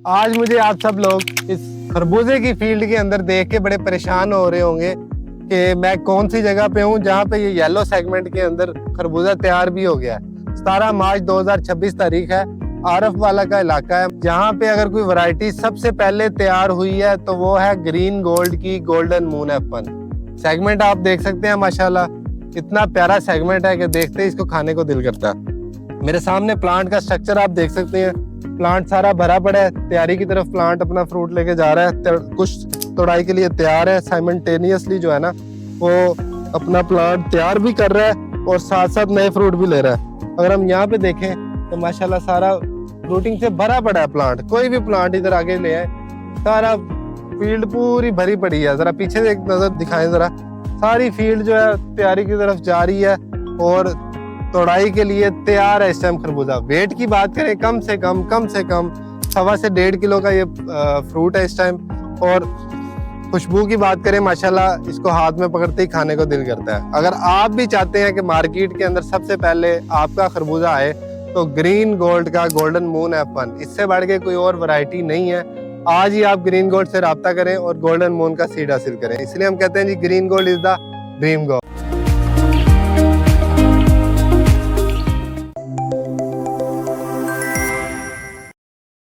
आज मुझे आप सब लोग इस खरबूजे की फील्ड के अंदर देख के बड़े परेशान हो रहे होंगे कि मैं कौन सी जगह पे हूँ जहाँ पे ये येलो सेगमेंट के अंदर खरबूजा तैयार भी हो गया है। 17 मार्च 2026 तारीख है। आरफ वाला का इलाका है जहाँ पे अगर कोई वैरायटी सबसे पहले तैयार हुई है तो वो है ग्रीन गोल्ड की गोल्डन मून F1 सेगमेंट। आप देख सकते हैं माशाल्लाह इतना प्यारा सेगमेंट है कि देखते ही इसको खाने को दिल करता है। मेरे सामने प्लांट का स्ट्रक्चर आप देख सकते हैं। प्लांट सारा भरा पड़ा है, तैयारी की तरफ प्लांट अपना फ्रूट लेके जा रहा है। कुछ तोड़ाई के लिए तैयार है, साइमल्टेनियसली जो है ना वो अपना प्लांट तैयार भी कर रहा है और साथ साथ नए फ्रूट भी ले रहा है। अगर हम यहाँ पे देखें तो माशाल्लाह सारा फ्रूटिंग से भरा पड़ा है प्लांट। कोई भी प्लांट इधर आगे ले आए, सारा फील्ड पूरी भरी पड़ी है। जरा पीछे से एक नजर दिखाएं जरा, सारी फील्ड जो है तैयारी की तरफ जा रही है और तोड़ाई के लिए तैयार है इस टाइम खरबूजा। वेट की बात करें कम से कम 1.5 से 1.5 किलो का ये फ्रूट है इस टाइम। और खुशबू की बात करें माशाल्लाह इसको हाथ में पकड़ते ही खाने को दिल करता है। अगर आप भी चाहते हैं कि मार्केट के अंदर सबसे पहले आपका खरबूजा आए तो ग्रीन गोल्ड का गोल्डन मून F1, इससे बढ़ के कोई और वैरायटी नहीं है। आज ही आप ग्रीन गोल्ड से राब्ता करें और गोल्डन मून का सीड हासिल करें। इसलिए हम कहते हैं जी green gold is the dream gold.